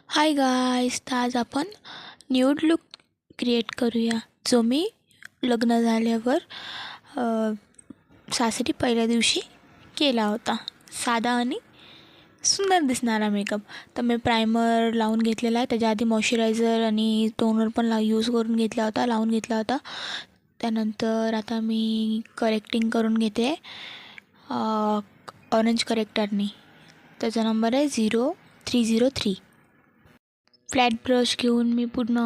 Hi guys, तर आज आपण न्यूड लुक क्रिएट करूया, जो मी लग्न झाल्यावर सासरी पहिल्या दिवशी केला होता. साधा आणि सुंदर दिसणारा मेकअप. तर मी प्रायमर लावून घेतलेला आहे. त्याच्या आधी मॉइश्चरायझर आणि टोनर पण यूज करून घेतला होता, लावून घेतला होता. त्यानंतर आता मी करेक्टिंग करून घेते ऑरेंज करेक्टरनी. त्याचा नंबर आहे 0303. फ्लॅट ब्रश घेऊन मी पूर्ण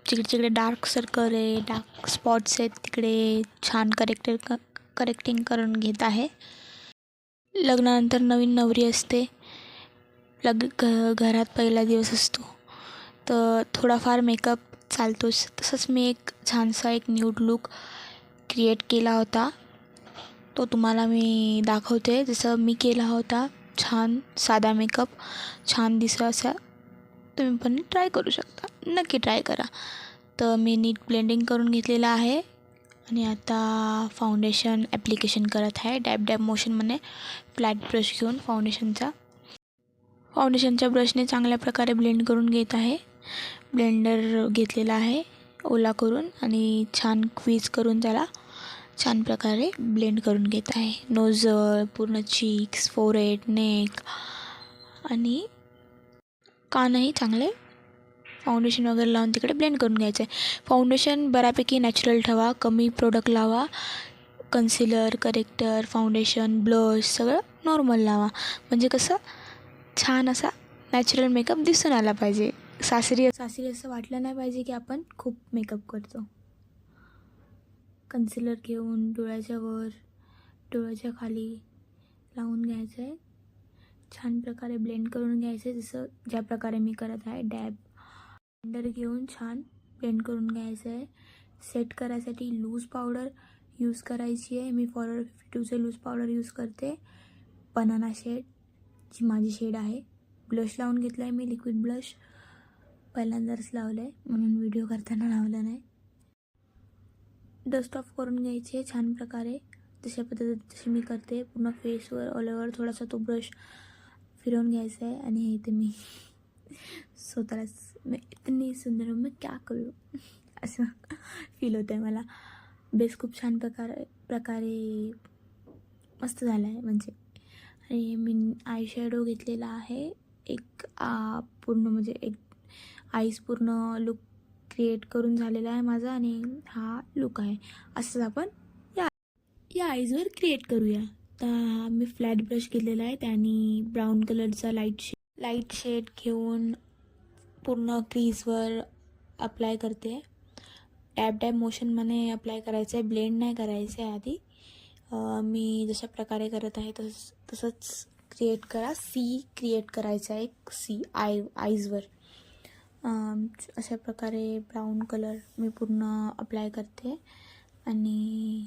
जिकडे डार्क सर्कल आहे, डार्क स्पॉट्स आहेत, तिकडे छान करेक्टिंग करून घेत आहे. लग्नानंतर नवीन नवरी असते, घरात पहिला दिवस असतो, तर थोडाफार मेकअप चालतोच. तसंच मी एक छानसा न्यूड लुक क्रिएट केला होता, तो तुम्हाला मी दाखवते. जसं मी केला होता, छान साधा मेकअप, छान दिसला असा. तुम्ही पण ट्राय करू शकता, नक्की ट्राय करा. तर मी नीट ब्लेंडिंग करून घेतलेलं आहे आणि आता फाउंडेशन ॲप्लिकेशन करत आहे. डॅब मोशनमध्ये फ्लॅट ब्रश घेऊन फाउंडेशनच्या ब्रशने चांगल्या प्रकारे ब्लेंड करून घेत आहे. ब्लेंडर घेतलेला आहे ओला करून आणि छान क्वीज करून त्याला छान प्रकारे ब्लेंड करून घेत आहे. नोजल, पूर्ण चीक्स, फोरहेड, नेक आणि कानही चांगले फाउंडेशन वगैरे लावून तिकडे ब्लेंड करून घ्यायचं आहे. फाउंडेशन बऱ्यापैकी नॅचरल ठेवा, कमी प्रोडक्ट लावा. कन्सिलर, करेक्टर, फाउंडेशन, ब्लश सगळं नॉर्मल लावा, म्हणजे कसं छान असा नॅचरल मेकअप दिसून आला पाहिजे. सासरी असं वाटलं नाही पाहिजे की आपण खूप मेकअप करतो. कन्सिलर घेऊन डोळ्याच्या वर, डोळ्याच्या खाली लावून घ्यायचं आहे. छान प्रकारे ब्लेंड करून घ्यायचं आहे, जसं ज्या प्रकारे मी करत आहे. ब्लेंडर घेऊन छान ब्लेंड करून घ्यायचं आहे. सेट करायसाठी लूज पावडर यूज करायची आहे. मी फॉरवर 52चे लूज पावडर यूज करते. बनाना शेड जी माझी शेड आहे. ब्लश लावून घेतला आहे मी, लिक्विड ब्लश पहिल्यांदाच लावलं आहे म्हणून व्हिडिओ करताना लावलं नाही. डस्ट ऑफ करून घ्यायची आहे छान प्रकारे, जशा पद्धतीने जशी मी करते. पूर्ण फेसवर ऑल ओव्हर थोडासा तो ब्रश फिरवून घ्यायचा आहे. आणि हे इथे मी स्वतःलाच मी इतनी सुंदर मैं क्या करू असं फील होतं आहे मला. बेस खूप छान प्रकारे मस्त झाला आहे म्हणजे. आणि मी आय शॅडो घेतलेला आहे एक पूर्ण, म्हणजे एक आईज पूर्ण लुक क्रिएट करून झालेला आहे माझा. आणि हा लुक आहे, असंच आपण या आईजवर क्रिएट करूया. तर मी फ्लॅट ब्रश घेतलेला आहे, त्याने ब्राऊन कलरचा लाईट शेड घेऊन पूर्ण क्रीजवर अप्लाय करते. डॅब मोशनमध्ये अप्लाय करायचं आहे, ब्लेंड नाही करायचं आहे आधी. मी जशा प्रकारे करत आहे तसंच क्रिएट करा. सी क्रिएट करायचा आहे, एक सी आईजवर. अशा प्रकारे ब्राऊन कलर मी पूर्ण अप्लाय करते आणि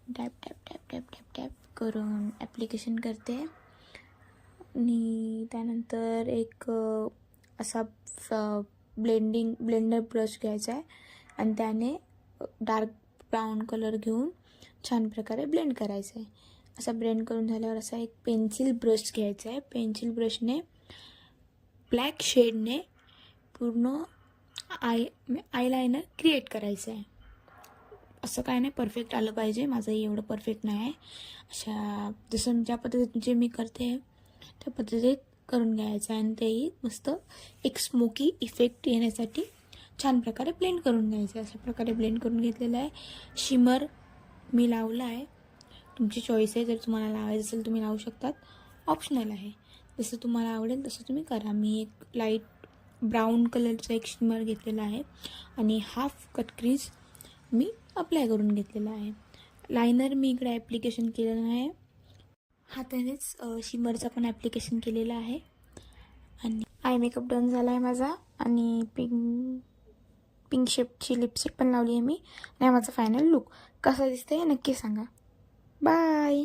डॅब करून ॲप्लिकेशन करते. आणि त्यानंतर एक असा ब्लेंडर ब्रश घ्यायचा आहे आणि त्याने डार्क ब्राऊन कलर घेऊन छान प्रकारे ब्लेंड करायचं आहे. असा ब्लेंड करून झाल्यावर असा एक पेन्सिल ब्रश घ्यायचा आहे. पेन्सिल ब्रशने ब्लॅक शेडने पूर्ण आयलाइनर क्रिएट करायचं आहे. असं काय नाही, परफेक्ट आलं पाहिजे, माझंही एवढं परफेक्ट नाही आहे. अशा जसं ज्या पद्धतीने मी करते त्या पद्धतीत करून घ्यायचं आहे. आणि तेही मस्त एक स्मोकी इफेक्ट येण्यासाठी छान प्रकारे ब्लेंड करून घ्यायचं आहे. अशा प्रकारे ब्लेंड करून घेतलेलं आहे. शिमर मी लावला आहे, तुमची चॉईस आहे. जर तुम्हाला लावायचं असेल तुम्ही लावू शकतात, ऑप्शनल आहे. जसं तुम्हाला आवडेल तसं तुम्ही करा. मी एक लाईट ब्राऊन कलरचा एक शिमर घेतलेला आहे आणि हाफ कट क्रीज मी अप्लाय करून घेतलेला आहे. लायनर मी इकडे ॲप्लिकेशन केलेलं आहे, हातानेच शिमरचा पण ॲप्लिकेशन केलेला आहे. आणि आय मेकअप डन झाला आहे माझा. आणि पिंक शेपची लिपस्टिक पण लावली आहे मी. आणि हा माझा फायनल लुक. कसा दिसते नक्की सांगा. बाय.